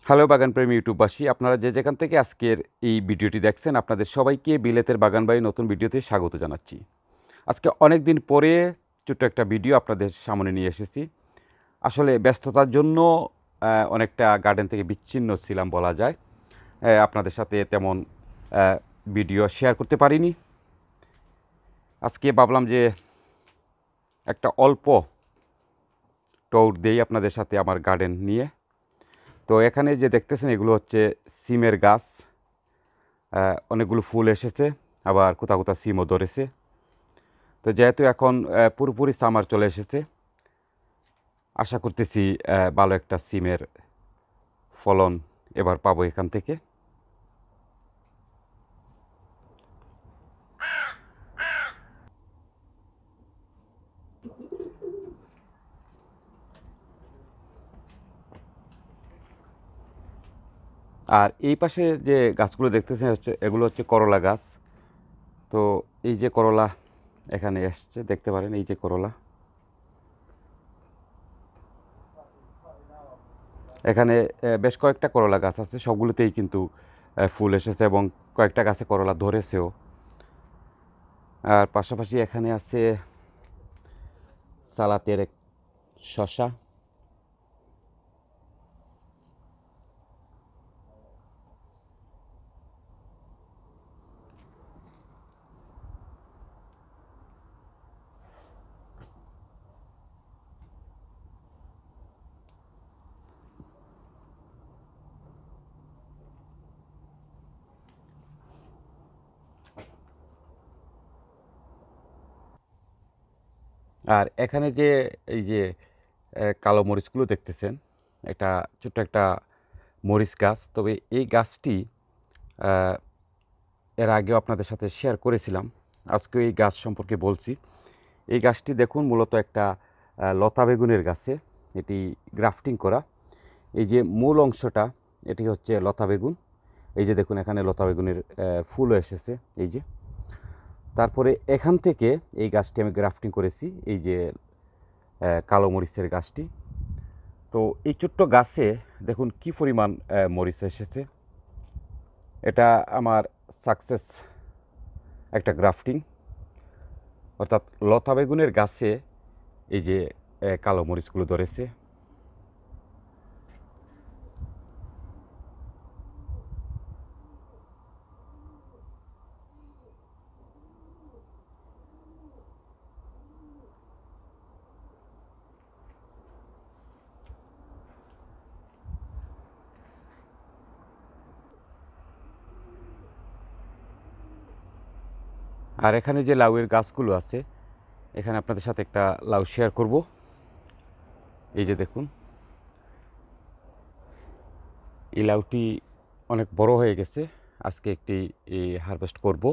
Hello বাগান প্রেমী ইউটিউববাসী, আপনারা যে যেখান থেকে আজকের এই ভিডিওটি দেখছেন আপনাদের সবাইকে বিলেতের বাগান বাড়ি নতুন ভিডিওতে স্বাগত জানাচ্ছি। আজকে অনেক দিন পরে ছোট্ট একটা ভিডিও আপনাদের সামনে নিয়ে এসেছি। আসলে ব্যস্ততার জন্য অনেকটা গার্ডেন থেকে বিচ্ছিন্ন ছিলাম বলা যায়। আপনাদের সাথে তেমন ভিডিও শেয়ার করতে পারিনি। আজকে ভাবলাম যে একটা অল্প ট্যুর দেই আপনাদের সাথে আমার গার্ডেন নিয়ে। তো এখানে যে দেখতেছেন এগুলো হচ্ছে সিমের গাছ। অনেকগুলো ফুল এসেছে, আবার কোথাও কোথাও সিমও ধরেছে। তো যেহেতু এখন পুরোপুরি সামার চলে এসেছে, আশা করতেছি ভালো একটা সিমের ফলন এবার পাবো এখান থেকে। আর এই পাশে যে গাছগুলো দেখতেছেন এগুলো হচ্ছে করলা গাছ। তো এই যে করলা এখানে এসছে, দেখতে পারেন এই যে করলা। এখানে বেশ কয়েকটা করলা গাছ আছে, সবগুলোতেই কিন্তু ফুল এসেছে এবং কয়েকটা গাছে করলা ধরেছেও। আর পাশাপাশি এখানে আছে সালাতের শশা। আর এখানে যে এই যে কালো মরিচগুলো দেখতেছেন, এটা ছোট্ট একটা মরিচ গাছ। তবে এই গাছটি আহ, এর আগেও আপনাদের সাথে শেয়ার করেছিলাম, আজকে এই গাছ সম্পর্কে বলছি। এই গাছটি দেখুন মূলত একটা লতা বেগুনের গাছে, এটি গ্রাফটিং করা। এই যে মূল অংশটা এটি হচ্ছে লতা বেগুন। এই যে দেখুন এখানে লতা বেগুনের ফুলও এসেছে এই যে। তারপরে এখান থেকে এই গাছটি আমি গ্রাফটিং করেছি, এই যে কালো মরিচের গাছটি। তো এই ছোট্ট গাছে দেখুন কি পরিমাণ মরিচ এসেছে। এটা আমার সাকসেস একটা গ্রাফটিং, অর্থাৎ লতা বেগুনের গাছে এই যে কালো মরিচগুলো ধরেছে। আর এখানে যে লাউয়ের গাছগুলো আছে, এখানে আপনাদের সাথে একটা লাউ শেয়ার করব। এই যে দেখুন এই লাউটি অনেক বড় হয়ে গেছে, আজকে একটি হারভেস্ট করব।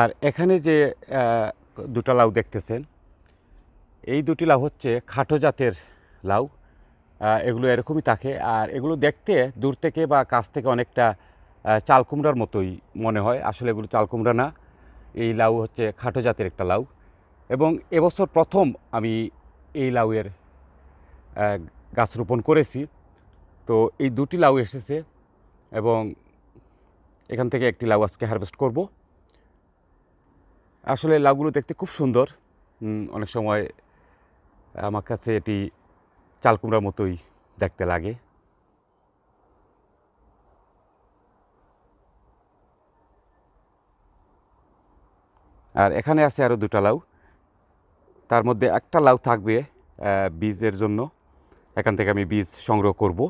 আর এখানে যে আহ, দুটো লাউ দেখতেছেন, এই দুটি লাউ হচ্ছে খাটো জাতের লাউ। এগুলো এরকমই থাকে, আর এগুলো দেখতে দূর থেকে বা কাছ থেকে অনেকটা চাল কুমড়ার মতোই মনে হয়। আসলে এগুলো চাল কুমড়া না, এই লাউ হচ্ছে খাটো জাতের একটা লাউ। এবং এবছর প্রথম আমি এই লাউয়ের গাছ রোপণ করেছি। তো এই দুটি লাউ এসেছে এবং এখান থেকে একটি লাউ আজকে হারভেস্ট করব। আসলে লাউগুলো দেখতে খুব সুন্দর। অনেক সময় আমার কাছে এটি চাল কুমড়ার মতোই দেখতে লাগে। আর এখানে আছে আরও দুটো লাউ, তার মধ্যে একটা লাউ থাকবে বীজের জন্য। এখান থেকে আমি বীজ সংগ্রহ করব।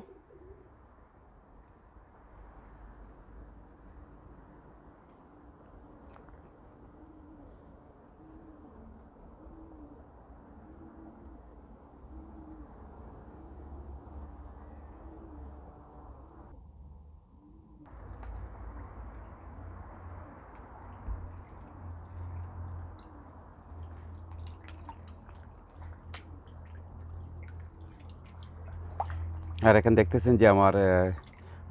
আর এখানে দেখতেছেন যে আমার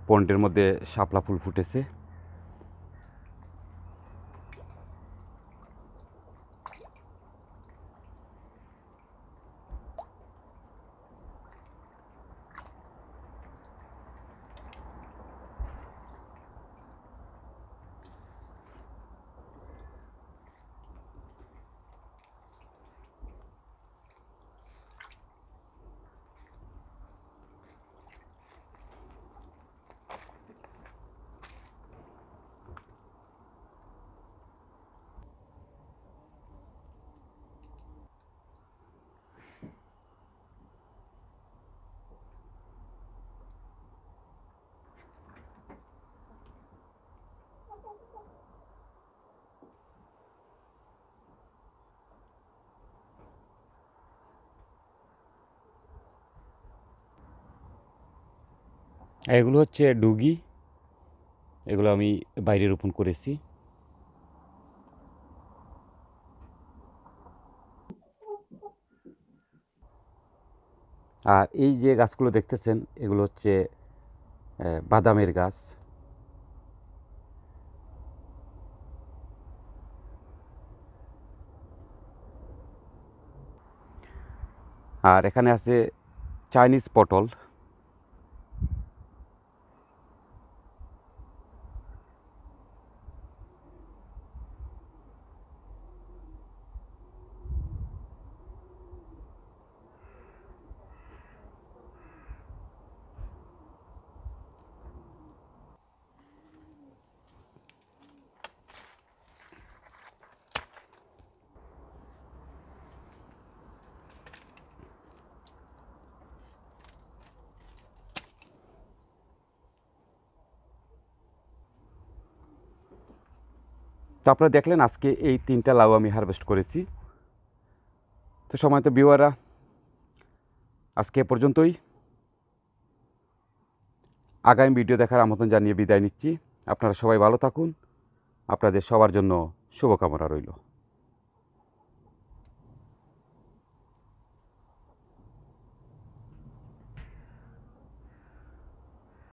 পন্ডের মধ্যে শাপলা ফুল ফুটেছে। এগুলো হচ্ছে ডুগি, এগুলো আমি বাইরে রোপণ করেছি। আর এই যে গাছগুলো দেখতেছেন এগুলো হচ্ছে বাদামের গাছ। আর এখানে আছে চাইনিজ পটল। তো আপনারা দেখলেন আজকে এই 3টা লাউ আমি হারভেস্ট করেছি। তো সময়ত ভিউয়াররা, আজকে এ পর্যন্তই। আগামী ভিডিও দেখার আমন্ত্রণ জানিয়ে বিদায় নিচ্ছি। আপনারা সবাই ভালো থাকুন। আপনাদের সবার জন্য শুভকামনা রইল।